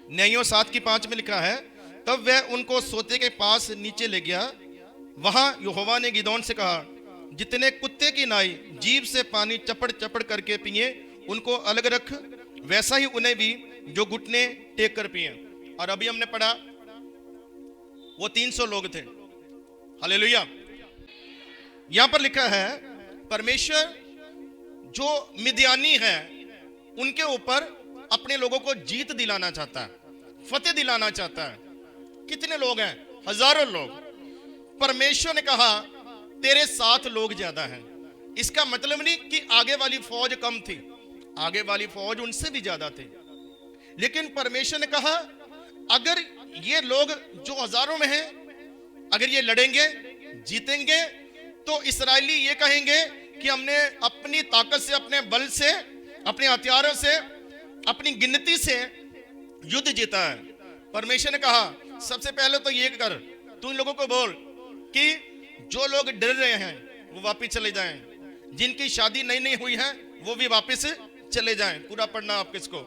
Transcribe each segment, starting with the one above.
न्यायों 7:5 में लिखा है, तब वह उनको सोते के पास नीचे ले गया। वहां यहोवा ने गिदोन से कहा, जितने कुत्ते की नाई जीभ से पानी चपड़ चपड़ करके पिए उनको अलग रख, वैसा ही उन्हें भी जो घुटने टेक कर पिए। और अभी हमने पढ़ा वो 300 लोग थे। हालेलुया। यहां पर लिखा है परमेश्वर जो मिद्यानी है उनके ऊपर अपने लोगों को जीत दिलाना चाहता है, फतेह दिलाना चाहता है। कितने लोग हैं? हजारों लोग। परमेश्वर ने कहा तेरे साथ लोग ज्यादा हैं। इसका मतलब नहीं कि आगे वाली फौज कम थी, आगे वाली फौज उनसे भी ज्यादा थे। लेकिन परमेश्वर ने कहा अगर ये लोग जो हजारों में हैं, अगर ये लड़ेंगे जीतेंगे तो इस्राएली ये कहेंगे कि हमने अपनी ताकत से, अपने बल से, अपने हथियारों से, अपनी गिनती से युद्ध जीता है। परमेश्वर ने कहा सबसे पहले तो ये कर, तू इन लोगों को बोल कि जो लोग डर रहे हैं वो वापस चले जाएं, जिनकी शादी नई नई हुई है वो भी वापस चले जाएं। पूरा पढ़ना आप किसको।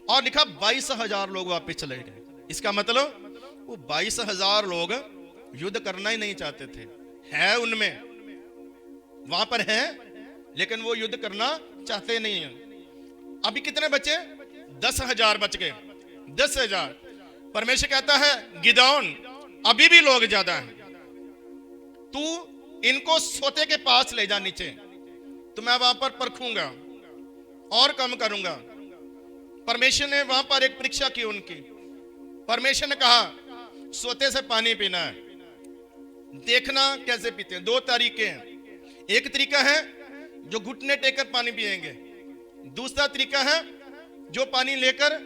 और लिखा 22,000 लोग वापस चले गए। इसका मतलब वो 22,000 लोग युद्ध करना ही नहीं चाहते थे। है उनमें, वहां पर है, लेकिन वो युद्ध करना चाहते नहीं है। अभी कितने बचे? 10,000 बच गए। 10,000। परमेश्वर कहता है गिदोन अभी भी लोग ज्यादा हैं, तू इनको सोते के पास ले जा नीचे, तो मैं वहां पर परखूंगा और कम करूंगा। परमेश्वर ने वहां पर एक परीक्षा की उनकी। परमेश्वर ने कहा सोते से पानी पीना है, देखना कैसे पीते हैं। 2 तरीके हैं। एक तरीका है जो घुटने टेकर पानी पिएंगे, दूसरा तरीका है जो पानी लेकर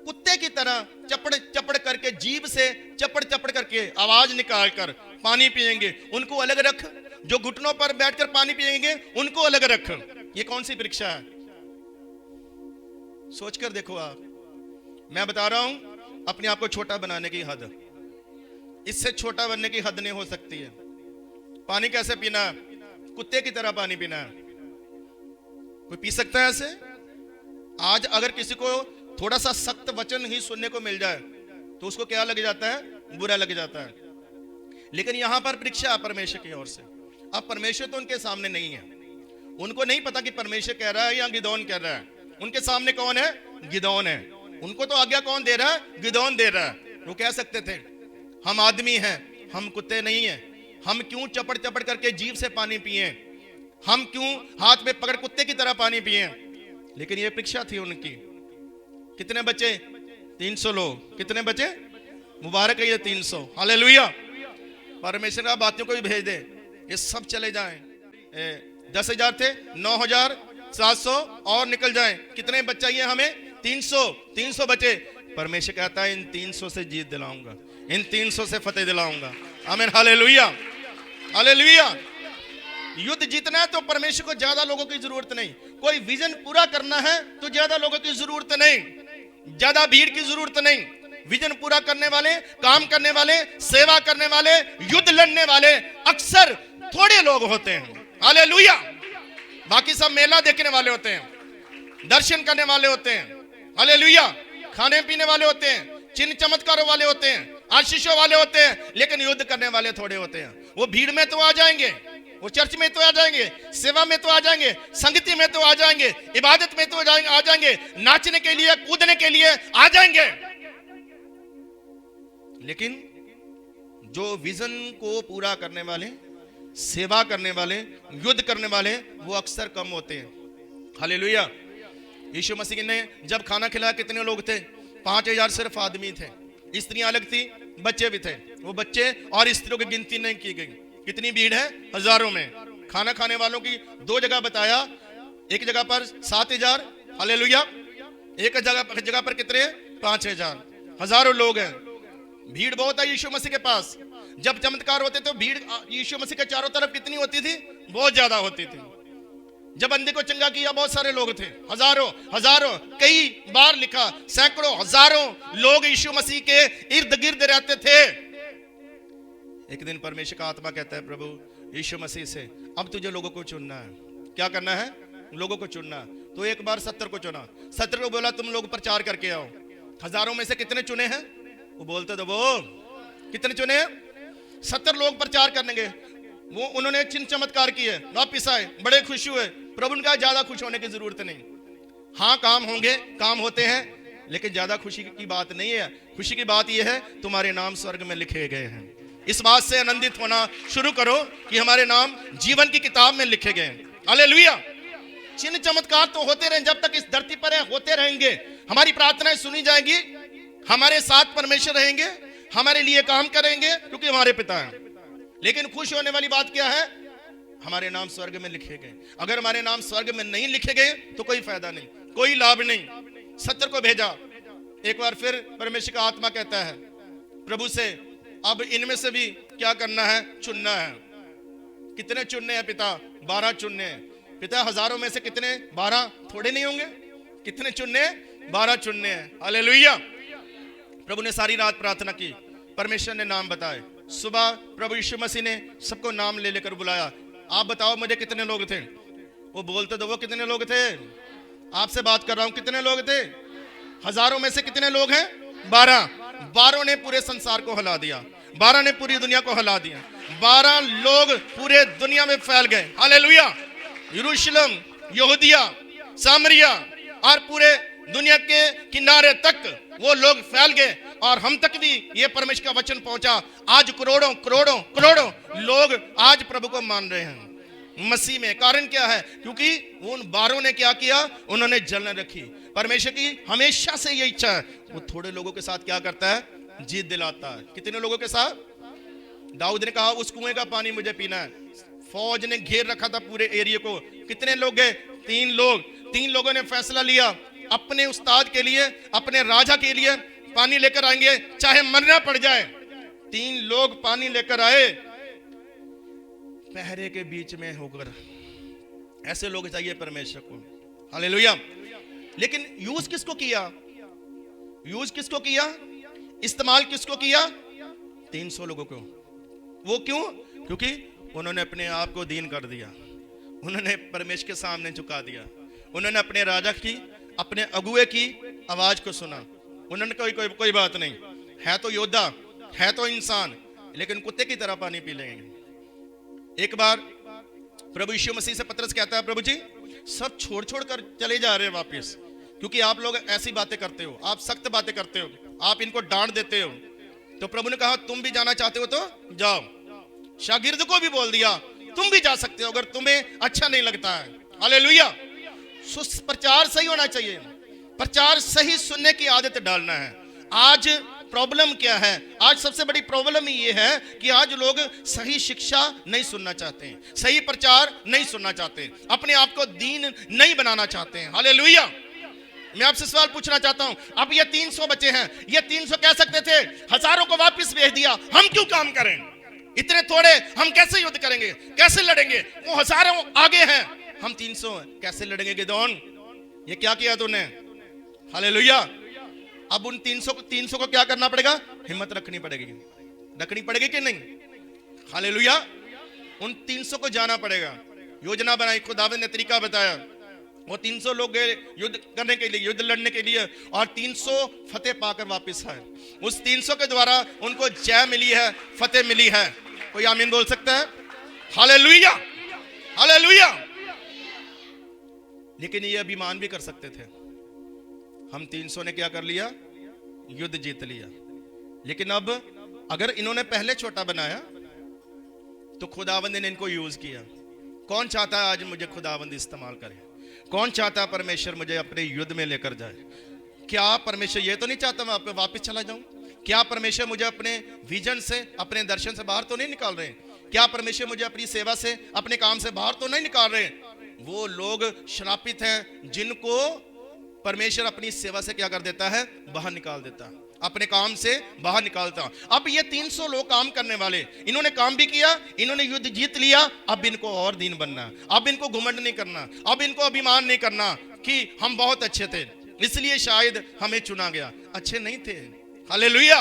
कुत्ते की तरह चपड़ चपड़ करके, जीभ से चपड़ चपड़ करके आवाज निकाल कर पानी पिएंगे। उनको अलग रख। जो घुटनों पर बैठकर पानी पिएंगे उनको अलग रख। ये कौन सी परीक्षा है? सोचकर देखो आप। मैं बता रहा हूं अपने आप को छोटा बनाने की हद, इससे छोटा बनने की हद नहीं हो सकती है। पानी कैसे पीना? कुत्ते की तरह पानी पीना है। कोई पी सकता है ऐसे? आज अगर किसी को थोड़ा सा सख्त वचन ही सुनने को मिल जाए तो उसको क्या लग जाता है? बुरा लग जाता है। लेकिन यहां पर परीक्षा परमेश्वर की ओर से। अब परमेश्वर तो उनके सामने नहीं है, उनको नहीं पता कि परमेश्वर कह रहा है या गिदोन कह रहा है। उनके सामने कौन है? गिदोन है। उनको तो आज्ञा कौन दे रहा है? गिदोन दे रहा है। वो कह सकते थे हम आदमी हैं, हम कुत्ते नहीं हैं, हम क्यों चपड़ चपड़ करके जीभ से पानी पिए, हम क्यों हाथ में पकड़ कुत्ते की तरह पानी पिए। लेकिन ये परीक्षा थी उनकी। कितने बचे? 300 लोग। कितने बचे? मुबारक है ये 300। हालेलुया। परमेश्वर का बातियों को भी भेज दे, ये सब चले जाएं। 10,000 थे, 9,700 और निकल जाएं। कितने बच चाहिए हमें? 300। 300 बचे। परमेश्वर कहता है इन 300 से जीत दिलाऊंगा, इन 300 से फतेह दिलाऊंगा। आमीन। हालेलुया। हालेलुया। युद्ध जीतना है तो परमेश्वर को ज्यादा लोगों की जरूरत नहीं। कोई विजन पूरा करना है तो ज्यादा लोगों की जरूरत नहीं, ज्यादा भीड़ की जरूरत नहीं। विजन पूरा करने वाले, काम करने वाले, सेवा करने वाले, युद्ध लड़ने वाले अक्सर थोड़े लोग होते हैं। हालेलुया। बाकी सब मेला देखने वाले होते हैं, दर्शन करने वाले होते हैं। हालेलुया। खाने पीने वाले होते हैं, चिन्ह चमत्कारों वाले होते हैं, आशीषों वाले होते हैं, लेकिन युद्ध करने वाले थोड़े होते हैं। वो भीड़ में तो आ जाएंगे, वो चर्च में तो आ जाएंगे, सेवा में तो आ जाएंगे, संगति में तो आ जाएंगे, इबादत में तो आ जाएंगे, नाचने के लिए, कूदने के लिए आ जाएंगे। लेकिन जो विजन को पूरा करने वाले, सेवा करने वाले, युद्ध करने वाले, वो अक्सर कम होते हैं। हालेलुया। यीशु मसीह ने जब खाना खिलाया कितने लोग थे? 5,000 सिर्फ आदमी थे। स्त्रियां अलग थी, बच्चे भी थे। वो बच्चे और स्त्रियों की गिनती नहीं की गई। कितनी भीड़ है? हजारों में। खाना खाने वालों की 2 जगह बताया, एक जगह पर 7,000। हालेलुया। एक जगह पर कितने? 5,000। हजारों लोग हैं। भीड़ बहुत है यीशु मसीह के पास। जब चमत्कार होते तो भीड़ यीशु मसीह के चारों तरफ कितनी होती थी? बहुत ज्यादा होती थी। जब अंधे को चंगा किया बहुत सारे लोग थे, हजारों हजारों, कई बार लिखा सैकड़ों हजारों लोग यीशु मसीह के इर्द गिर्द रहते थे। एक दिन परमेश्वर का आत्मा कहता है प्रभु यीशु मसीह से, अब तुझे लोगों को चुनना है। क्या करना है? लोगों को चुनना। तो एक बार 70 को चुना। 70 को बोला तुम लोग प्रचार करके आओ। हजारों में से कितने चुने हैं? वो बोलते तो वो कितने चुने हैं? 70 लोग प्रचार करने गए, वो उन्होंने चिन्ह चमत्कार किए, वापिस आए, बड़े खुश हुए। प्रभु ने कहा ज्यादा खुश होने की जरूरत नहीं। हाँ काम होंगे, काम होते हैं, लेकिन ज्यादा खुशी की बात नहीं है। खुशी की बात यह है तुम्हारे नाम स्वर्ग में लिखे गए हैं। इस बात से आनंदित होना शुरू करो कि हमारे नाम जीवन की किताब में लिखे गए हैं। हालेलुया। चिन्ह चमत्कार तो होते रहे, जब तक इस धरती पर है होते रहेंगे। हमारी प्रार्थनाएं सुनी जाएगी, हमारे साथ परमेश्वर रहेंगे, हमारे लिए काम करेंगे क्योंकि हमारे पिता हैं। लेकिन खुश होने वाली बात क्या है? हमारे नाम स्वर्ग में लिखे गए। अगर हमारे नाम स्वर्ग में नहीं लिखे गए तो कोई फायदा नहीं, कोई लाभ नहीं। 70 को भेजा। एक बार फिर परमेश्वर का आत्मा कहता है प्रभु से, अब इनमें से भी क्या करना है? चुनना है। कितने चुनने हैं पिता? 12 चुनने हैं। पिता हजारों में से कितने? 12 थोड़े नहीं होंगे? कितने चुनने? 12 चुनने हैं। हालेलुया। प्रभु ने सारी रात प्रार्थना की, परमेश्वर ने नाम बताए। सुबह प्रभु यीशु मसीह ने सबको नाम ले लेकर बुलाया। आप बताओ मुझे कितने लोग थे? वो बोलते तो वो कितने लोग थे? आपसे बात कर रहा हूं, कितने लोग थे? हजारों में से कितने लोग हैं? 12। 12 ने पूरे संसार को हिला दिया, 12 ने पूरी दुनिया को हिला दिया। 12 लोग पूरे दुनिया में फैल गए। हालेलुया। यरूशलेम, यहूदिया, सामरिया और पूरे दुनिया के किनारे तक वो लोग फैल गए और हम तक भी ये परमेश्वर का वचन पहुंचा। आज करोड़ों करोड़ों करोड़ों लोग आज प्रभु को मान रहे हैं मसीह में। कारण क्या है? क्योंकि उन 12 ने क्या किया? उन्होंने जलन रखी। परमेश्वर की हमेशा से ये इच्छा है, वो थोड़े लोगों के साथ क्या करता है? जीत दिलाता है। कितने लोगों के साथ? दाऊद ने कहा उस कुएं का पानी मुझे पीना है। फौज ने घेर रखा था पूरे एरिया को। कितने लोग गए? 3 लोग। 3 लोगों ने फैसला लिया, अपने उस्ताद के लिए, अपने राजा के लिए पानी लेकर आएंगे, चाहे मरना पड़ जाए। 3 लोग पानी लेकर आए, पहरे के बीच में होकर। ऐसे लोग चाहिए परमेश्वर को। हालेलुया। लेकिन यूज किसको किया? यूज किसको किया? इस्तेमाल किसको किया? 300 लोगों को। वो क्यों? क्योंकि उन्होंने अपने आप को दीन कर दिया, उन्होंने परमेश्वर के सामने झुका दिया, उन्होंने अपने राजा की, अपने अगुए की आवाज को सुना। उन्होंने कोई बात नहीं, है तो योद्धा, है तो इंसान, लेकिन कुत्ते की तरह पानी पी लेंगे। एक बार प्रभु यीशु मसीह से पतरस कहता है, प्रभु जी सब छोड़ छोड़ कर चले जा रहे हैं वापस, क्योंकि आप लोग ऐसी बातें करते हो, आप सख्त बातें करते हो, आप इनको डांट देते हो। तो प्रभु ने कहा तुम भी जाना चाहते हो तो जाओ। शागिर्द को भी बोल दिया तुम भी जा सकते हो अगर तुम्हें अच्छा नहीं लगता है। हालेलुया। प्रचार सही होना चाहिए, प्रचार सही सुनने की आदत डालना है। आज प्रॉब्लम क्या है? आज सबसे बड़ी प्रॉब्लम ये है कि आज लोग सही शिक्षा नहीं सुनना चाहते हैं, सही प्रचार नहीं सुनना चाहते, अपने आप को दीन नहीं बनाना चाहते हैं। हालेलुया। मैं आपसे सवाल पूछना चाहता हूं, अब ये 300 बचे हैं, ये 300 कह सकते थे हजारों को वापस भेज दिया, हम क्यों काम करें? इतने थोड़े, हम कैसे युद्ध करेंगे, कैसे लड़ेंगे? वो हजारों आगे हैं, हम 300 कैसे लड़ेंगे? गिदोन ये क्या किया तूने? हालेलुया। अब उन 300 को क्या करना पड़ेगा? हिम्मत रखनी पड़ेगी कि नहीं? हालेलुया। उन 300 को जाना पड़ेगा। योजना बनाई, खुदावंद ने तरीका बताया। वो 300 लोग गए युद्ध करने के लिए, युद्ध लड़ने के लिए, और 300 फतेह पाकर वापस आए। उस 300 के द्वारा उनको जय मिली है, फतेह मिली है। कोई आमीन बोल सकता है? Hallelujah, hallelujah. लेकिन ये अभिमान भी कर सकते थे, हम 300 ने क्या कर लिया? युद्ध जीत लिया। लेकिन अब अगर इन्होंने पहले छोटा बनाया तो खुदावंद ने इनको यूज किया। कौन चाहता है आज मुझे खुदावंद इस्तेमाल करे? कौन चाहता है परमेश्वर मुझे अपने युद्ध में लेकर जाए? क्या परमेश्वर ये तो नहीं चाहता मैं वापस चला जाऊं? क्या परमेश्वर मुझे अपने विजन से, अपने दर्शन से बाहर तो नहीं निकाल रहे? क्या परमेश्वर मुझे अपनी सेवा से, अपने काम से बाहर तो नहीं निकाल रहे? वो लोग श्रापित हैं जिनको परमेश्वर अपनी सेवा से क्या कर देता है? बाहर निकाल देता है, अपने काम से बाहर निकालता। अब ये 300 लोग काम करने वाले, इन्होंने काम भी किया, इन्होंने युद्ध जीत लिया। अब इनको और दीन बनना, अब इनको घुमंड नहीं करना, अब इनको अभिमान नहीं करना कि हम बहुत अच्छे थे इसलिए शायद हमें चुना गया। अच्छे नहीं थे। हालेलुया।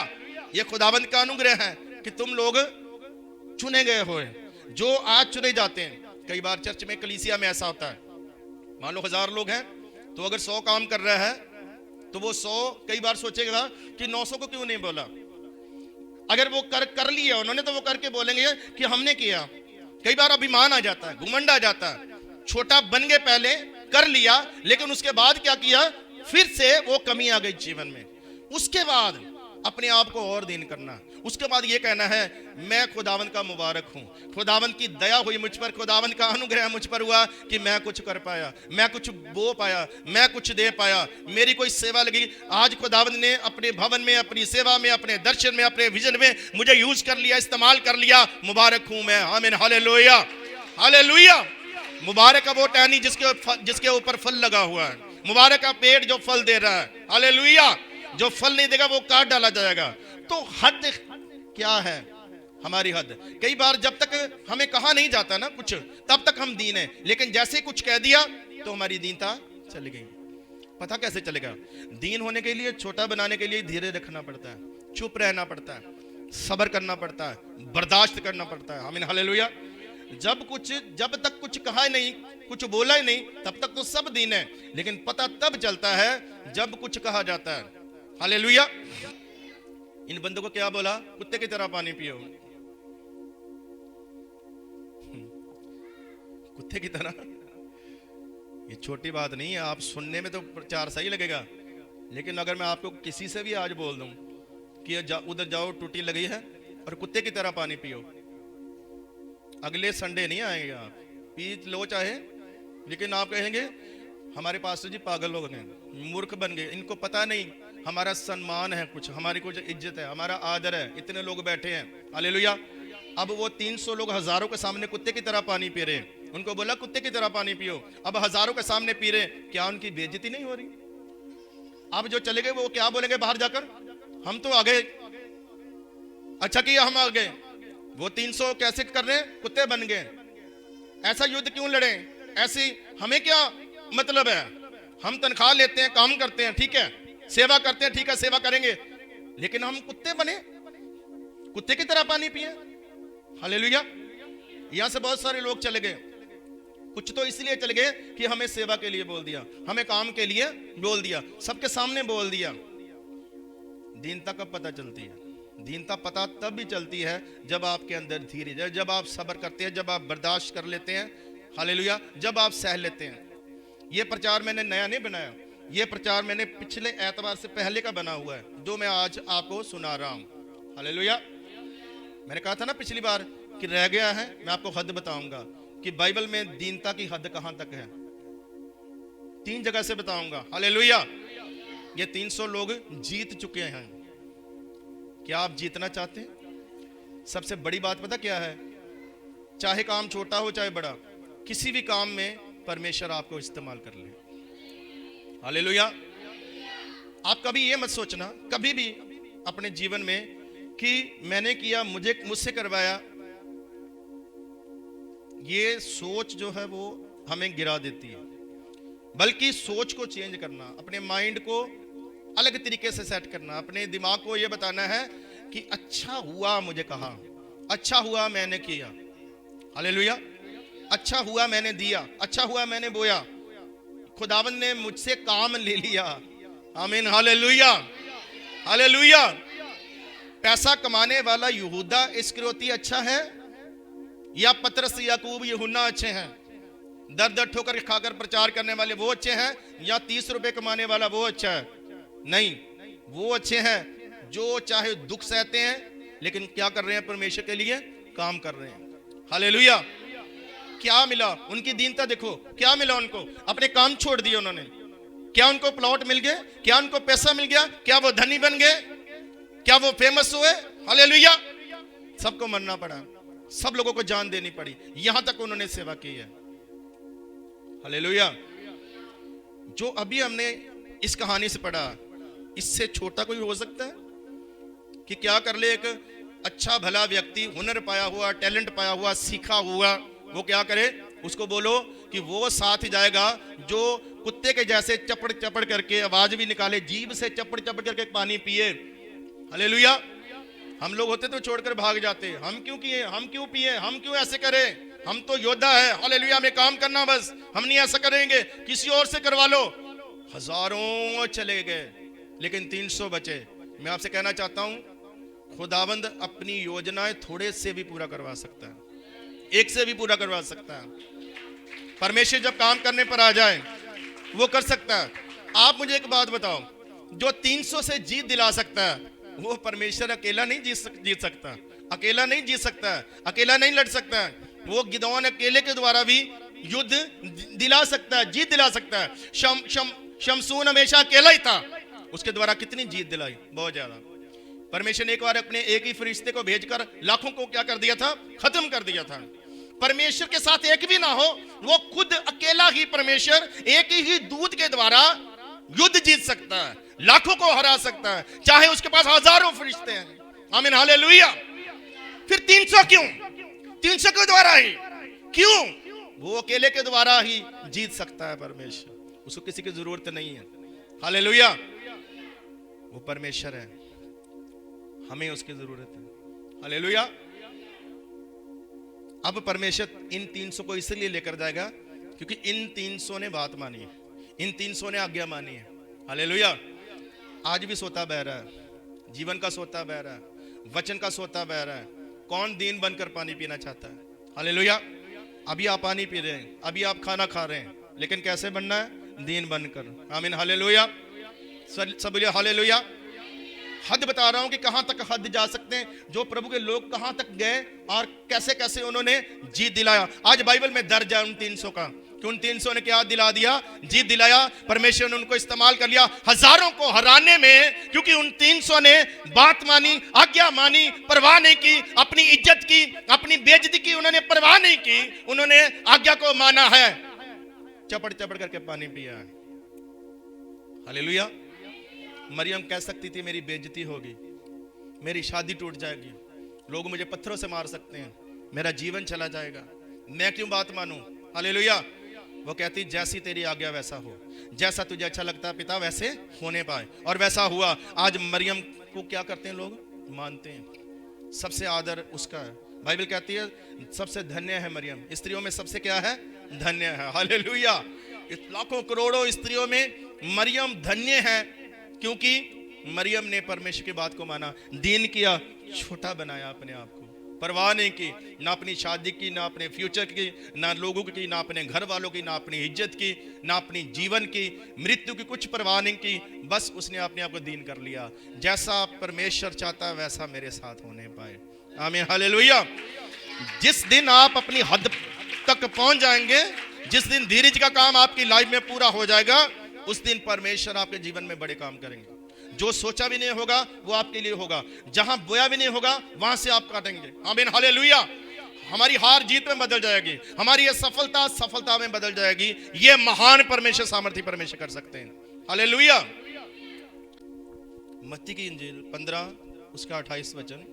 ये खुदावंद का अनुग्रह है कि तुम लोग चुने गए हो, जो आज चुने जाते हैं। कई बार चर्च में, कलीसिया में ऐसा होता है, मान लो 1000 लोग हैं तो अगर 100 काम कर रहा है तो वो 100 कई बार सोचेगा कि 900 को क्यों नहीं बोला। अगर वो कर लिया उन्होंने तो वो करके बोलेंगे कि हमने किया। कई बार अभिमान आ जाता है, घुमंड आ जाता है, छोटा बन गए, पहले कर लिया लेकिन उसके बाद क्या किया, फिर से वो कमी आ गई जीवन में। उसके बाद अपने आप को और दीन करना, उसके बाद ये कहना है मैं खुदावंद का मुबारक हूं, खुदावंद की दया हुई मुझ पर, खुदावंद का अनुग्रह मुझ पर हुआ कि मैं कुछ कर पाया, मैं कुछ बो पाया, मैं कुछ दे पाया, मेरी कोई सेवा लगी। आज खुदावंद ने अपने भवन में, अपनी सेवा में, अपने दर्शन में, अपने विजन में मुझे यूज कर लिया, इस्तेमाल कर लिया, मुबारक हूं मैं। आमीन, हालेलुया, हालेलुया। मुबारक का वो टहनी जिसके ऊपर फल लगा हुआ है, मुबारक का पेड़ जो फल दे रहा है, हालेलुया। जो फल नहीं देगा वो काट डाला जाएगा। तो हद क्या है, हमारी हद। कई बार जब तक हमें कहा नहीं जाता ना कुछ, तब तक हम दीन है, लेकिन जैसे कुछ कह दिया तो हमारी दीनता चली गई। पता कैसे चलेगा? दीन होने के लिए, छोटा बनाने के लिए धीरे रखना पड़ता है, चुप रहना पड़ता है, सब्र करना पड़ता है, बर्दाश्त करना पड़ता है। आमीन, हालेलुया। जब तक कुछ कहा नहीं, कुछ बोला ही नहीं, तब तक तो सब दीन है, लेकिन पता तब चलता है जब कुछ कहा जाता है। हालेलुया। इन बंदों को क्या बोला? कुत्ते की तरह पानी पियो। कुत्ते की तरह, ये छोटी बात नहीं है। आप सुनने में तो प्रचार सही लगेगा, लेकिन अगर मैं आपको किसी से भी आज बोल दूं कि उधर जाओ, टूटी लगी है और कुत्ते की तरह पानी पियो, अगले संडे नहीं आएंगे आप, पी लो चाहे, लेकिन आप कहेंगे हमारे पास्टर जी पागल हो गए, मूर्ख बन गए, इनको पता नहीं हमारा सम्मान है, कुछ हमारी कुछ इज्जत है, हमारा आदर है, इतने लोग बैठे हैं। हालेलुया। अब वो 300 लोग हजारों के सामने कुत्ते की तरह पानी पी रहे, उनको बोला कुत्ते की तरह पानी पियो, अब हजारों के सामने पी रहे, क्या उनकी बेइज्जती नहीं हो रही? अब जो चले गए वो क्या बोलेंगे बाहर जाकर? हम तो आ गए, अच्छा किया हम आ गए। वो 300 कैसे कर रहे हैं? कुत्ते बन गए। ऐसा युद्ध क्यों लड़े? ऐसी हमें क्या मतलब है? हम तनख्वाह लेते हैं, काम करते हैं, ठीक है, सेवा करते हैं, ठीक है, सेवा करेंगे, लेकिन हम कुत्ते बने, कुत्ते की तरह पानी पिए। हालेलुया। यहां से बहुत सारे लोग चले गए, कुछ तो इसलिए चले गए कि हमें सेवा के लिए बोल दिया, हमें काम के लिए बोल दिया, सबके सामने बोल दिया। दीनता कब पता चलती है? दीनता पता तब भी चलती है जब आपके अंदर धीरज, जब आप सब्र करते हैं, जब आप बर्दाश्त कर लेते हैं। हालेलुया। जब आप सह लेते हैं। ये प्रचार मैंने नया नहीं बनाया, ये प्रचार मैंने पिछले एतवार से पहले का बना हुआ है, जो मैं आज आपको सुना रहा हूं। हालेलुया। मैंने कहा था ना पिछली बार कि रह गया है, मैं आपको हद बताऊंगा कि बाइबल में दीनता की हद कहां तक है। 3 जगह से बताऊंगा। हालेलुया। ये 300 लोग जीत चुके हैं। क्या आप जीतना चाहते हैं? सबसे बड़ी बात पता क्या है? चाहे काम छोटा हो चाहे बड़ा, किसी भी काम में परमेश्वर आपको इस्तेमाल कर ले। हालेलुया। आप कभी ये मत सोचना, कभी भी अपने जीवन में, कि मैंने किया, मुझसे करवाया। ये सोच जो है वो हमें गिरा देती है। बल्कि सोच को चेंज करना, अपने माइंड को अलग तरीके से सेट करना, अपने दिमाग को ये बताना है कि अच्छा हुआ मुझे कहा, अच्छा हुआ मैंने किया। हालेलुया। अच्छा हुआ मैंने दिया, अच्छा हुआ मैंने बोया, खुदावंद ने मुझसे काम ले लिया। आमीन, हालेलुया, हालेलुया। पैसा कमाने वाला यहूदा इस्करियोती अच्छा है या पतरस, याकूब, यूहन्ना अच्छे हैं? दर दर ठोकर खाकर प्रचार करने वाले वो अच्छे हैं या 30 रुपए कमाने वाला वो अच्छा है? नहीं, वो अच्छे हैं जो चाहे दुख सहते हैं लेकिन क्या कर रहे हैं? परमेश्वर के लिए काम कर रहे हैं। हालेलुया। क्या मिला? उनकी दीनता देखो, क्या मिला उनको? अपने काम छोड़ दिए उन्होंने। क्या उनको प्लॉट मिल गए? क्या उनको पैसा मिल गया? क्या वो धनी बन गए? क्या वो फेमस हुए? हालेलुया। सबको मरना पड़ा, सब लोगों को जान देनी पड़ी, यहां तक उन्होंने सेवा की है। हालेलुया। जो अभी हमने इस कहानी से पढ़ा, इससे छोटा कोई हो सकता है कि क्या कर ले? एक अच्छा भला व्यक्ति, हुनर पाया हुआ, टैलेंट पाया हुआ, सीखा हुआ, वो क्या करे? उसको बोलो कि वो साथ ही जाएगा जो कुत्ते के जैसे चपड़ चपड़ करके आवाज भी निकाले, जीभ से चपड़ चपड़ करके पानी पिए। हालेलुया। हम लोग होते तो छोड़कर भाग जाते, हम क्यों किए, हम क्यों पिए, हम क्यों ऐसे करें, हम तो योद्धा है। हालेलुया। हमें काम करना, बस हम नहीं ऐसा करेंगे, किसी और से करवा लो। हजारों चले गए, लेकिन 300 बचे। मैं आपसे कहना चाहता हूं, खुदावंद अपनी योजनाएं थोड़े से भी पूरा करवा सकता है, एक से भी पूरा करवा सकता है। परमेश्वर जब काम करने पर आ जाए वो कर सकता है। आप मुझे एक बात बताओ, जो 300 से जीत दिला सकता है वो परमेश्वर अकेला नहीं जीत सकता, अकेला नहीं जीत सकता है, अकेला नहीं लड़ सकता है। वो गिदोन अकेले के द्वारा भी युद्ध दिला सकता है, जीत दिला सकता है। शमसून हमेशा अकेला ही था, उसके द्वारा कितनी जीत दिलाई, बहुत ज्यादा। परमेश्वर ने एक बार अपने एक ही फरिश्ते को भेजकर लाखों को क्या कर दिया था, खत्म कर दिया था। परमेश्वर के साथ एक भी ना हो, वो खुद अकेला ही परमेश्वर एक ही दूत के द्वारा युद्ध जीत सकता है, लाखों को हरा सकता है, चाहे उसके पास हजारों फरिश्ते हैं। आमीन, हालेलुया। फिर 300 क्यों? 300 के द्वारा ही क्यों? वो अकेले के द्वारा ही जीत सकता है परमेश्वर, उसको किसी की जरूरत नहीं है। हालेलुया। वो परमेश्वर है, हमें उसकी जरूरत है। हालेलुया। अब परमेश्वर इन 300 को इसलिए लेकर जाएगा क्योंकि इन 300 ने बात मानी है, इन 300 ने आज्ञा मानी है। हालेलुया। आज भी सोता बह रहा है, जीवन का सोता बह रहा है, वचन का सोता बह रहा है। कौन दीन बनकर पानी पीना चाहता है? हालेलुया। अभी आप पानी पी रहे हैं, अभी आप खाना खा रहे हैं, लेकिन कैसे बनना है? दीन बनकर। आमीन, हालेलुया। सब बोलिए हालेलुया। हद बता रहा हूं कि कहां तक हद जा सकते हैं, जो प्रभु के लोग कहां तक गए और कैसे कैसे उन्होंने जीत दिलाया। आज बाइबल में दर्ज है उन 300 का कि उन 300 ने क्या दिला दिया? जीत दिलाया। परमेश्वर ने उनको इस्तेमाल कर लिया हजारों को हराने में, क्योंकि उन 300 ने बात मानी, आज्ञा मानी, परवाह नहीं की, अपनी इज्जत की, अपनी बेइज्जती की उन्होंने परवाह नहीं की, उन्होंने आज्ञा को माना है, चपड़ चपड़ करके पानी पिया है। हालेलुया। मरियम कह सकती थी मेरी बेइज्जती होगी, मेरी शादी टूट जाएगी, लोग मुझे पत्थरों से मार सकते हैं, मेरा जीवन चला जाएगा, मैं क्यों बात मानूं? हालेलुया। वो कहती जैसी तेरी आज्ञा वैसा हो, जैसा तुझे अच्छा लगता है पिता वैसे होने पाए, और वैसा हुआ। आज मरियम को क्या करते हैं लोग? मानते हैं, सबसे आदर उसका है। बाइबल कहती है सबसे धन्य है मरियम, स्त्रियों में सबसे क्या है? धन्य है। हालेलुया। लाखों करोड़ों स्त्रियों में मरियम धन्य है, क्योंकि मरियम ने परमेश्वर की बात को माना, दीन किया, छोटा बनाया अपने आप को, परवाह नहीं की, ना अपनी शादी की, ना अपने फ्यूचर की, ना लोगों की, ना अपने घर वालों की, ना अपनी इज्जत की, ना अपनी जीवन की, मृत्यु की कुछ परवाह नहीं की। बस उसने अपने आप को दीन कर लिया। जैसा परमेश्वर चाहता है वैसा मेरे साथ होने पाए। आमीन, हालेलुया। जिस दिन आप अपनी हद तक पहुंच जाएंगे, जिस दिन धीरज का काम आपकी लाइफ में पूरा हो जाएगा, उस दिन परमेश्वर आपके जीवन में बड़े काम करेंगे। जो सोचा भी नहीं होगा वो आपके लिए होगा, जहां बोया भी नहीं होगा वहां से आप काटेंगे। आमीन, हालेलुया। हमारी हार जीत में बदल जाएगी, हमारी ये सफलता सफलता में बदल जाएगी। ये महान परमेश्वर, सामर्थी परमेश्वर कर सकते हैं। हालेलुया। मत्ती की इंजील 15 उसका 28 वचन।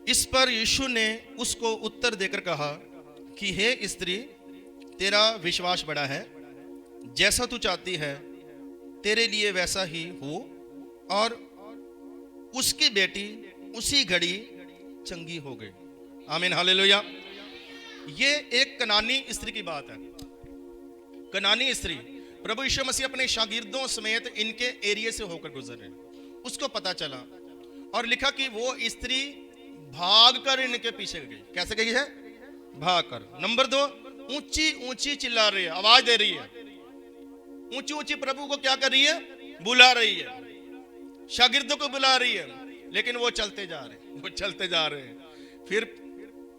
इस पर यीशु ने उसको उत्तर देकर कहा कि हे स्त्री, तेरा विश्वास बड़ा है, जैसा तू चाहती है तेरे लिए वैसा ही हो। और उसकी बेटी उसी घड़ी चंगी हो गई। आमीन, हालेलुया। ये एक कनानी स्त्री की बात है। कनानी स्त्री, प्रभु यीशु मसीह अपने शागिर्दों समेत इनके एरिया से होकर गुजरे, उसको पता चला और लिखा कि वो स्त्री भागकर इनके पीछे गई। कैसे गई है? भागकर। नंबर 2, ऊंची ऊंची चिल्ला रही है, आवाज दे रही है, ऊंची ऊंची प्रभु को क्या कर रही है? बुला रही है, शागिर्दों को बुला रही है, लेकिन वो चलते जा रहे हैं, वो चलते जा रहे हैं। फिर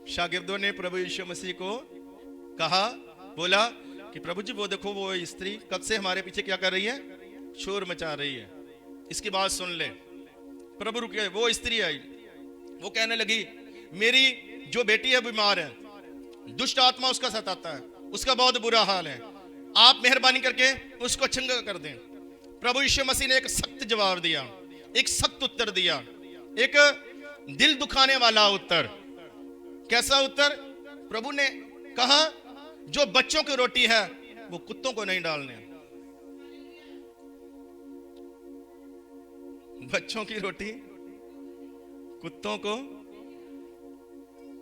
शागिर्दों ने प्रभु यीशु मसीह को कहा, बोला कि प्रभु जी वो देखो, वो स्त्री कब से हमारे पीछे क्या कर रही है? शोर मचा रही है, इसकी बात सुन ले। प्रभु रुके, वो स्त्री आई, वो कहने लगी मेरी जो बेटी है बीमार है, दुष्ट आत्मा उसका सताता है, उसका बहुत बुरा हाल है, आप मेहरबानी करके उसको चंगा कर दें। प्रभु यीशु मसीह ने एक सख्त जवाब दिया, एक सख्त उत्तर दिया, एक दिल दुखाने वाला उत्तर। कैसा उत्तर? प्रभु ने कहा जो बच्चों की रोटी है वो कुत्तों को नहीं डालने। बच्चों की रोटी कुत्तों को।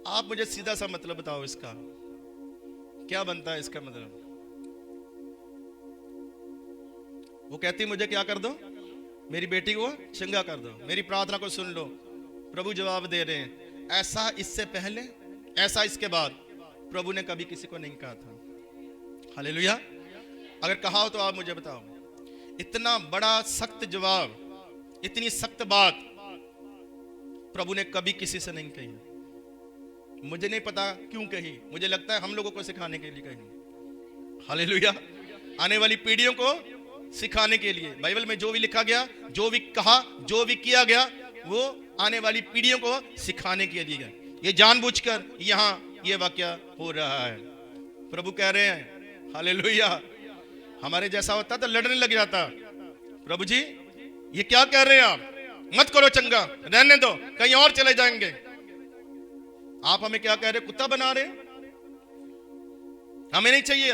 आप मुझे सीधा सा मतलब बताओ, इसका क्या बनता है? इसका मतलब वो कहती मुझे क्या कर दो, मेरी बेटी को चंगा कर दो, मेरी प्रार्थना को सुन लो। प्रभु जवाब दे रहे हैं, ऐसा इससे पहले, ऐसा इसके बाद प्रभु ने कभी किसी को नहीं कहा था। हालेलुया। अगर कहा हो तो आप मुझे बताओ। इतना बड़ा सख्त जवाब, इतनी सख्त बात प्रभु ने कभी किसी से नहीं कही। मुझे नहीं पता क्यों कही, मुझे लगता है हम लोगों को सिखाने के लिए कही। हालेलुया। आने वाली पीढ़ियों को सिखाने के लिए। बाइबल में जो भी लिखा गया, जो भी कहा, जो भी किया गया, वो आने वाली पीढ़ियों को सिखाने के लिए। ये जानबूझकर यहाँ ये वाक्य हो रहा है। प्रभु कह रहे हैं हालेलुया, हमारे जैसा होता तो लड़ने लग जाता। प्रभु जी ये क्या कह रहे हैं आप, मत करो चंगा, रहने दो, कहीं और चले जाएंगे। आप हमें क्या कह रहे, कुत्ता बना रहे, हमें नहीं चाहिए।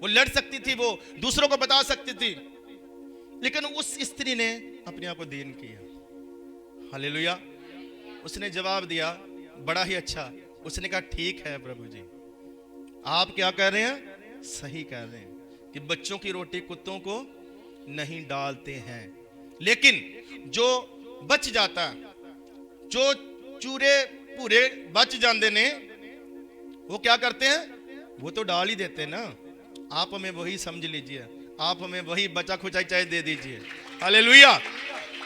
वो लड़ सकती थी, वो दूसरों को बता सकती थी, लेकिन उस स्त्री ने अपने आप को दीन किया। हालेलुया। उसने जवाब दिया बड़ा ही अच्छा। उसने कहा ठीक है प्रभु जी, आप क्या कह रहे हैं, सही कह रहे हैं कि बच्चों की रोटी कुत्तों को नहीं डालते हैं, लेकिन जो बच जाता, जो चूरे पूरे बच जाते ने, वो क्या करते हैं, वो तो डाल ही देते ना। आप हमें वही समझ लीजिए, आप हमें वही बचा खुचा चाय दे दीजिए। हालेलुया।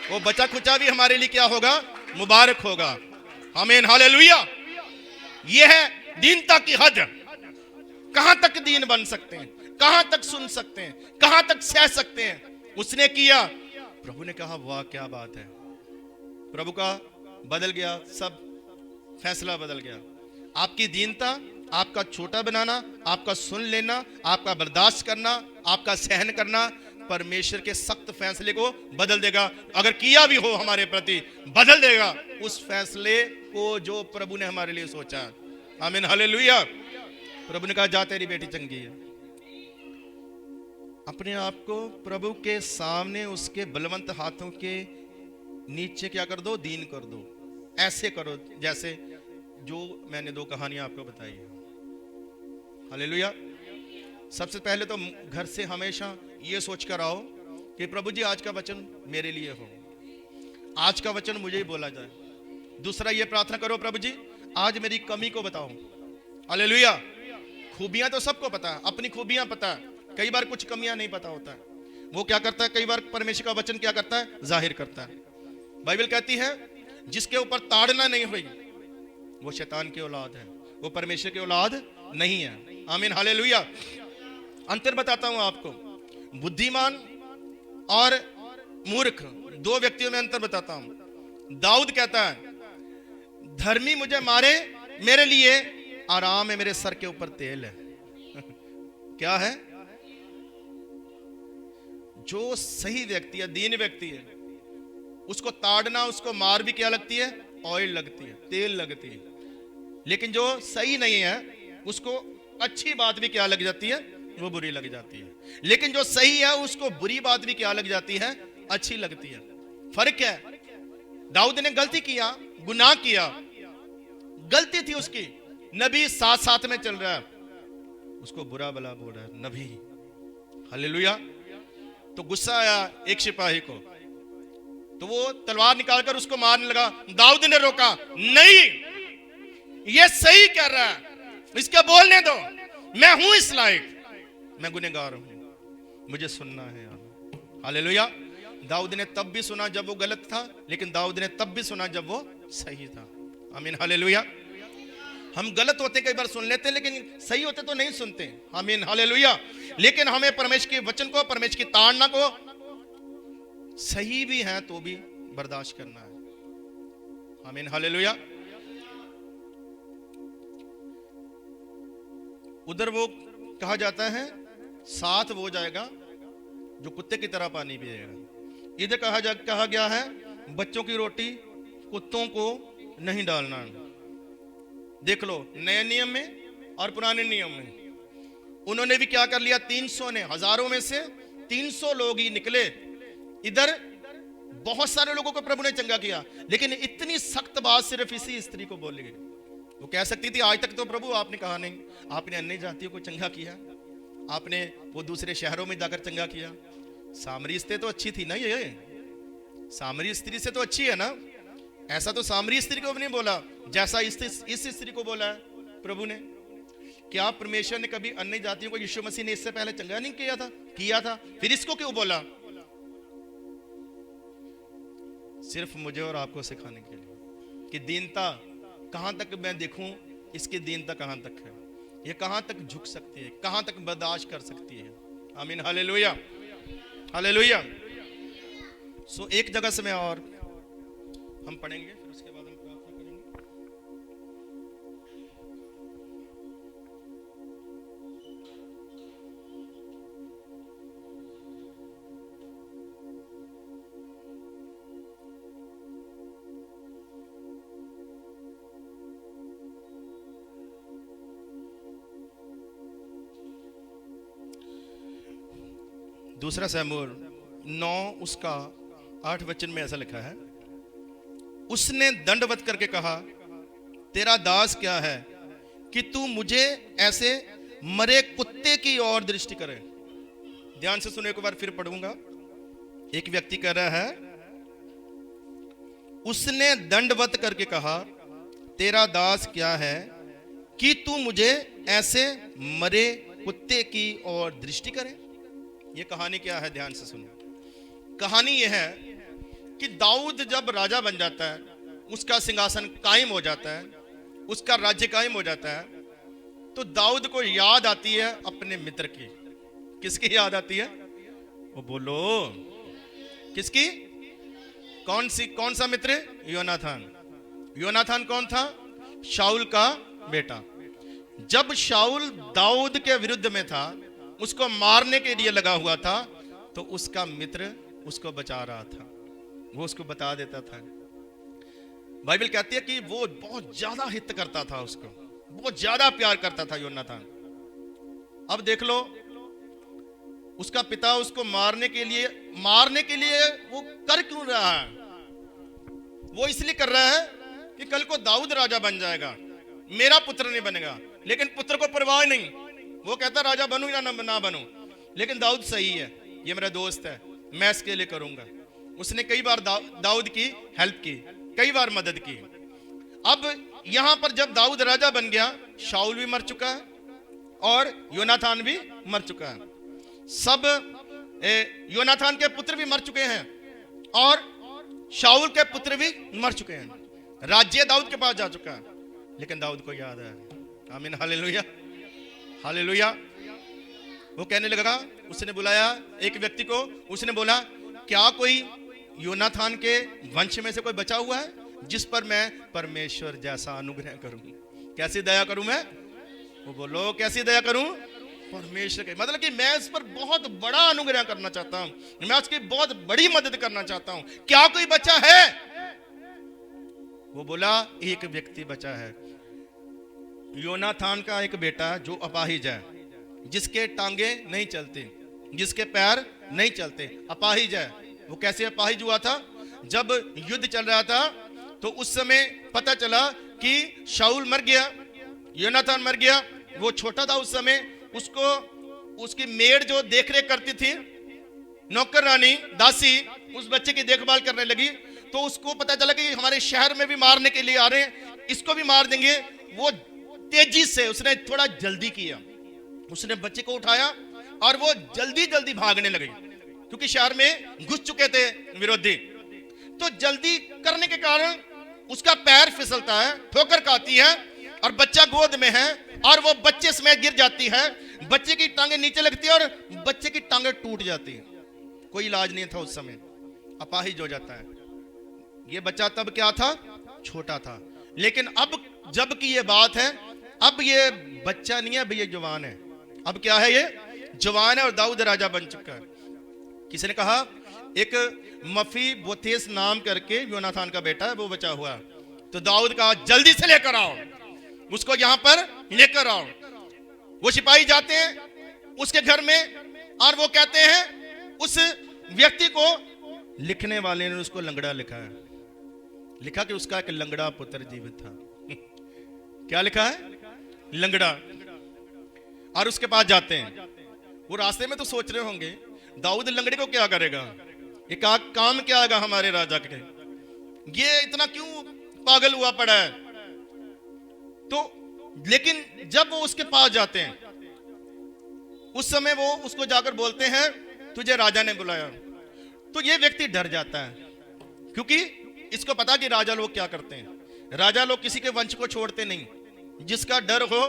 वो बचा खुचा भी हमारे लिए क्या होगा, मुबारक होगा। आमीन। हालेलुया। ये है दीनता की हद। कहां तक दीन बन सकते हैं, कहां तक सुन सकते हैं, कहां तक सह सकते हैं। उसने किया। प्रभु ने कहा वाह क्या बात है। प्रभु का बदल गया, सब फैसला बदल गया। आपकी दीनता, आपका छोटा बनाना, आपका सुन लेना, आपका बर्दाश्त करना, आपका सहन करना परमेश्वर के सख्त फैसले को बदल देगा। अगर किया भी हो हमारे प्रति, बदल देगा उस फैसले को जो प्रभु ने हमारे लिए सोचा। आमीन। हालेलुया। प्रभु ने कहा जा तेरी बेटी चंगी है। अपने आप को प्रभु के सामने उसके बलवंत हाथों के नीचे क्या कर दो, दीन कर दो। ऐसे करो जैसे जो मैंने दो कहानियां आपको बताई है। हालेलुया। सबसे पहले तो घर से हमेशा ये सोच कर आओ कि प्रभु जी आज का वचन मेरे लिए हो, आज का वचन मुझे ही बोला जाए। दूसरा ये प्रार्थना करो, प्रभु जी आज मेरी कमी को बताओ। हालेलुया। खूबियां तो सबको पता है, अपनी खूबियां पता है, कई बार कुछ कमियां नहीं पता होता है। वो क्या करता है, कई बार परमेश्वर का वचन क्या करता है, जाहिर करता है। बाइबल कहती है जिसके ऊपर ताड़ना नहीं हुई वो शैतान की औलाद है, वो परमेश्वर की औलाद नहीं है। आमीन। हालेलुया। अंतर बताता हूं आपको, बुद्धिमान और मूर्ख दो व्यक्तियों में अंतर बताता हूं। दाऊद कहता है धर्मी मुझे मारे, मेरे लिए आराम है, मेरे सर के ऊपर तेल है। क्या है, जो सही व्यक्ति है, दीन व्यक्ति है, उसको ताड़ना, उसको मार भी क्या लगती है, ऑयल लगती है, तेल लगती है। लेकिन जो सही नहीं है उसको अच्छी बात भी क्या लग जाती है, वो बुरी लग जाती है। लेकिन जो सही है उसको बुरी बात भी क्या लग जाती है, अच्छी लगती है। फर्क है। दाऊद ने गलती किया, गुनाह किया, गलती थी उसकी, नबी साथ साथ में चल रहा है, उसको बुरा भला बोल रहा है नबी। हालेलुया। तो गुस्सा आया एक सिपाही को, तो वो तलवार निकालकर उसको मारने लगा। दाऊद ने रोका, नहीं ये सही कर रहा है, इसके बोलने दो, मैं हूं इस लायक, मैं गुनहगार हूं, मुझे सुनना है। हालेलुया। दाऊद ने तब भी सुना जब वो गलत था, लेकिन दाऊद ने तब भी सुना जब वो सही था। आमीन। हालेलुया। हम गलत होते कई बार सुन लेते, लेकिन सही होते तो नहीं सुनते। आमीन। हालेलुया। लेकिन हमें परमेश्वर के वचन को, परमेश्वर की ताड़ना को, सही भी है तो भी बर्दाश्त करना है। आमीन। हालेलुया। उधर वो कहा जाता है साथ वो जाएगा जो कुत्ते की तरह पानी पिएगा। इधर कहा गया है बच्चों की रोटी कुत्तों को नहीं डालना। देख लो नए नियम में और पुराने नियम में उन्होंने भी क्या कर लिया, 300 ने, हजारों में से 300 लोग ही निकले। इधर बहुत सारे लोगों को प्रभु ने चंगा किया, लेकिन इतनी सख्त बात सिर्फ इसी स्त्री को बोली गई। वो कह सकती थी आज तक तो प्रभु आपने कहा नहीं, आपने अन्य जातियों को चंगा किया, आपने वो दूसरे शहरों में जाकर चंगा किया, सामरी स्त्री तो अच्छी थी ना, ये सामरी स्त्री से तो अच्छी है ना। ऐसा तो सामरी स्त्री को भी नहीं बोला जैसा इस स्त्री को बोला है प्रभु ने। क्या परमेश्वर ने कभी अन्य जातियों को यीशु मसीह ने इससे पहले चंगा नहीं किया था? फिर इसको क्यों बोला? सिर्फ मुझे और आपको सिखाने के लिए कि दीनता कहां तक मैं देखूं, इसकी दीनता कहां तक है, ये कहां तक झुक सकती है, कहां तक बर्दाश्त कर सकती है। आमीन, हालेलुया, हालेलुया। सो एक जगह से मैं और हम पढ़ेंगे, फिर उसके बाद हम प्रार्थना करेंगे। दूसरा शमूएल 9 उसका 8 वचन में ऐसा लिखा है, उसने दंडवत करके कहा, तेरा दास क्या है कि तू मुझे ऐसे मरे कुत्ते की ओर दृष्टि करे। ध्यान से सुनो, एक बार फिर पढ़ूंगा। एक व्यक्ति कह रहा है, उसने दंडवत करके कहा, तेरा दास क्या है कि तू मुझे ऐसे मरे कुत्ते की ओर दृष्टि करे। ये कहानी क्या है? ध्यान से सुनो। कहानी यह है कि दाऊद जब राजा बन जाता है, उसका सिंहासन कायम हो जाता है, उसका राज्य कायम हो जाता है, तो दाऊद को याद आती है अपने मित्र की। किसकी याद आती है? वो बोलो, किसकी? कौन सा मित्र? योनाथान। योनाथान कौन था? शाऊल का बेटा। जब शाऊल दाऊद के विरुद्ध में था, उसको मारने के लिए लगा हुआ था, तो उसका मित्र उसको बचा रहा था, वो उसको बता देता था। बाइबल कहती है कि वो बहुत ज्यादा हित करता था, उसको बहुत ज्यादा प्यार करता था योनाथान। अब देख लो, उसका पिता उसको मारने के लिए वो कर क्यों रहा है? वो इसलिए कर रहा है कि कल को दाऊद राजा बन जाएगा, मेरा पुत्र नहीं बनेगा। लेकिन पुत्र को परवाह नहीं, वो कहता राजा बनूं या ना बनूं, लेकिन दाऊद सही है, ये मेरा दोस्त है, मैं इसके लिए करूंगा। उसने कई बार दाऊद की हेल्प की, कई बार मदद की। अब यहां पर जब दाऊद राजा बन गया, शाऊल भी मर चुका है और योनाथान भी मर चुका है। सब योनाथान के पुत्र भी मर चुके हैं और शाऊल के पुत्र भी मर चुके हैं। राज्य दाऊद के पास जा चुका है, लेकिन दाऊद को याद है। आमीन, हालेलुया, हालेलुया। वो कहने लगा, उसने बुलाया एक व्यक्ति को, उसने बोला, क्या कोई योनाथान के वंश में से कोई बचा हुआ है जिस पर मैं परमेश्वर जैसा अनुग्रह करूं? कैसी दया करूं मैं? वो बोलो, कैसी दया करूं? परमेश्वर के, मतलब कि मैं इस पर बहुत बड़ा अनुग्रह करना चाहता हूं, मैं उसकी बहुत बड़ी मदद करना चाहता हूं। क्या कोई बचा है? वो बोला, एक व्यक्ति बचा है, योनाथान का एक बेटा जो अपाहिज है, जिसके टांगे नहीं चलते, जिसके पैर नहीं चलते, अपाहिज है। वो कैसे अपाहिज हुआ था? जब युद्ध चल रहा था, तो उस समय पता चला कि शाऊल मर गया, योनाथान मर गया। वो छोटा था उस समय, उसको उसकी मेड जो देखरेख करती थी, नौकर रानी, दासी, उस बच्चे की देखभाल करने लगी। तो उसको पता चला कि हमारे शहर में भी मारने के लिए आ रहे हैं, इसको भी मार देंगे। वो तेजी से, उसने थोड़ा जल्दी किया, उसने बच्चे को उठाया और वो जल्दी जल्दी भागने लगे, क्योंकि शहर में घुस चुके थे विरोधी। तो जल्दी करने के कारण उसका पैर फिसलता है, ठोकर खाती है और बच्चा गोद में है और वो बच्चे समेत गिर जाती है। बच्चे की टांगे नीचे लगती है और बच्चे की टांगे टूट जाती है। कोई इलाज नहीं था उस समय, अपाहिज हो जाता है। ये बच्चा तब क्या था? छोटा था। लेकिन अब जब की ये बात है, अब ये बच्चा नहीं है, अब ये जवान है। अब क्या है? ये जवान है और दाऊद राजा बन चुका है। किसी ने कहा एक मफी बोथेस नाम करके योनाथान का बेटा है, वो बचा हुआ है। तो दाऊद कहा जल्दी से लेकर आओ, उसको यहां पर लेकर आओ। वो सिपाही जाते हैं उसके घर में और वो कहते हैं, उस व्यक्ति को, लिखने वाले ने उसको लंगड़ा लिखा है, लिखा कि उसका एक लंगड़ा पुत्र जीवित था। क्या लिखा है? लंगड़ा। और उसके पास जाते हैं। वो रास्ते में तो सोच रहे होंगे दाऊद लंगड़े को क्या करेगा, ये काम क्या आएगा हमारे राजा के, ये इतना क्यों पागल हुआ पड़ा है। तो लेकिन जब वो उसके पास जाते हैं, उस समय वो उसको जाकर बोलते हैं तुझे राजा ने बुलाया, तो ये व्यक्ति डर जाता है, क्योंकि इसको पता कि राजा लोग क्या करते हैं। राजा लोग किसी के वंश को छोड़ते नहीं, जिसका डर हो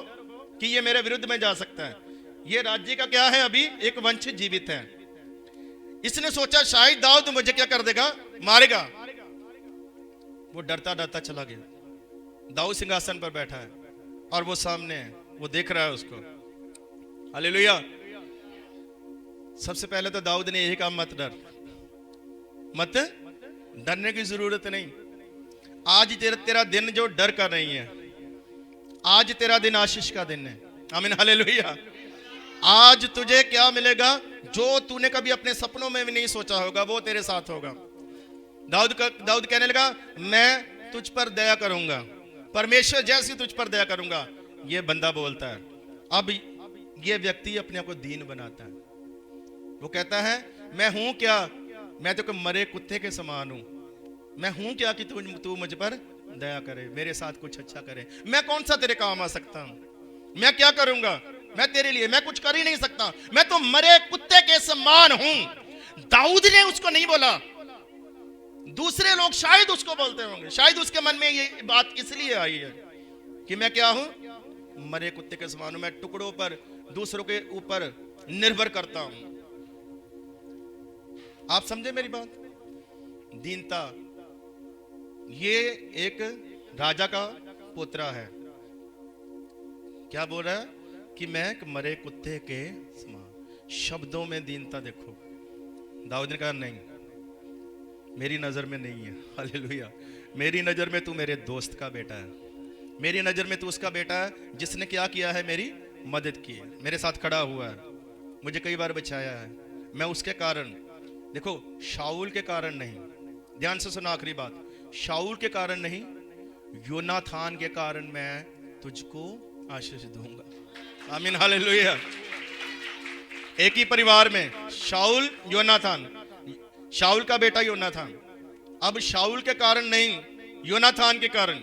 कि ये मेरे विरुद्ध में जा सकता है। ये राज्य का क्या है, अभी एक वंश जीवित है। इसने सोचा शायद दाऊद मुझे क्या कर देगा, मारेगा। वो डरता डरता चला गया। दाऊद सिंहासन पर बैठा है और वो सामने है, वो देख रहा है उसको। हालेलुया। सबसे पहले तो दाऊद ने यही कहा, मत डर, मत डरने की जरूरत नहीं। आज तेरा दिन जो डर का नहीं है, आज तेरा दिन आशीष का दिन है। आमीन, हालेलुया। आज तुझे क्या मिलेगा, जो तूने कभी अपने सपनों में भी नहीं सोचा होगा, वो तेरे साथ होगा। दाऊद कहने लगा, मैं तुझ पर दया करूंगा, परमेश्वर जैसी तुझ पर दया करूंगा। ये बंदा बोलता है। अब ये व्यक्ति अपने आप को दीन बनाता है। वो कहता है, मैं हूं क्या, मैं तो मरे कुत्ते के समान हूं। मैं हूं क्या कि तू मुझ पर दया करे, मेरे साथ कुछ अच्छा करे। मैं कौन सा तेरे काम आ सकता हूं, मैं क्या करूंगा, मैं तेरे लिए मैं कुछ कर ही नहीं सकता, मैं तो मरे कुत्ते के समान हूं। दाऊद ने उसको नहीं बोला, दूसरे लोग शायद उसको बोलते होंगे। शायद उसके मन में ये बात इसलिए आई है कि मैं क्या हूं, मरे कुत्ते के समान हूं, मैं टुकड़ों पर, दूसरों के ऊपर निर्भर करता हूं। आप समझे मेरी बात। दीनता, ये एक राजा का पोतरा है। क्या बोल रहा है कि मैं एक मरे कुत्ते के समान। शब्दों में दीनता देखो। दाऊद ने कहा, नहीं, मेरी नजर में नहीं है। हालेलुया। मेरी नजर में तू मेरे दोस्त का बेटा है, मेरी नजर में तू उसका बेटा है जिसने क्या किया है, मेरी मदद की है, मेरे साथ खड़ा हुआ है, मुझे कई बार बचाया है। मैं उसके कारण, देखो, शाऊल के कारण नहीं, ध्यान से सुना आखिरी बात, शाऊल के कारण नहीं, योनाथान के कारण मैं तुझको आशीष दूंगा। आमीन, हालेलुया। एक ही परिवार में शाऊल, योनाथान, शाऊल का बेटा योनाथान। अब शाऊल के कारण नहीं, योनाथान के कारण।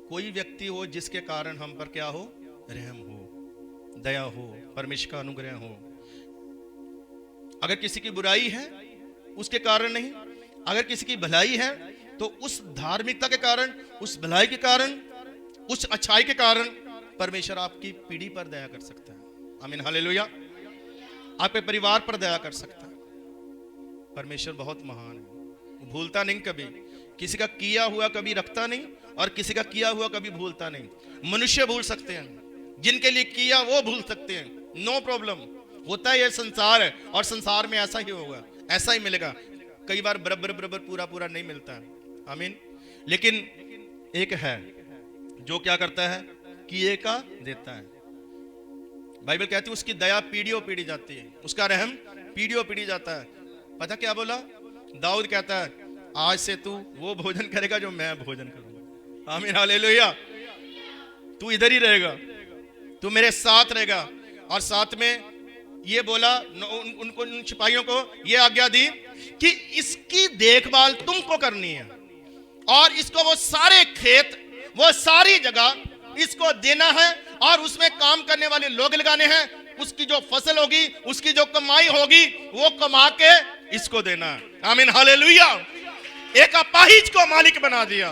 कोई व्यक्ति हो जिसके कारण हम पर क्या हो, रहम हो, दया हो, परमेश्वर का अनुग्रह हो। अगर किसी की बुराई है उसके कारण नहीं, अगर किसी की भलाई है तो उस धार्मिकता के कारण, उस भलाई के कारण, उस अच्छाई के कारण परमेश्वर आपकी पीढ़ी पर दया कर सकता है। आमीन, हालेलुया। आपके परिवार पर दया कर सकता है। परमेश्वर बहुत महान है, भूलता नहीं कभी, किसी का किया हुआ कभी रखता नहीं और किसी का किया हुआ कभी भूलता नहीं। मनुष्य भूल सकते हैं, जिनके लिए किया वो भूल सकते हैं, नो प्रॉब्लम। होता है, ये संसार है और संसार में ऐसा ही होगा, ऐसा ही मिलेगा। कई बार बराबर पूरा नहीं मिलता है। आमीन। लेकिन एक है जो क्या करता है, किए का देता है। बाइबल कहती है उसकी दया पीढ़ियों पीढ़ी जाती है, उसका रहम पीढ़ियों पीढ़ी जाता है। पता क्या बोला दाऊद, कहता है, आज से तू वो भोजन करेगा जो मैं भोजन करूंगा। आमीन, हालेलुया। तू इधर ही रहेगा, तू मेरे साथ रहेगा। और साथ में ये बोला उनको, उन सिपाहियों को ये आज्ञा दी कि इसकी देखभाल तुमको करनी है और इसको वो सारे खेत, वो सारी जगह इसको देना है और उसमें काम करने वाले लोग लगाने हैं। उसकी जो फसल होगी, उसकी जो कमाई होगी, वो कमा के इसको देना है। आमीन, हालेलुया। एक अपाहिज को मालिक बना दिया।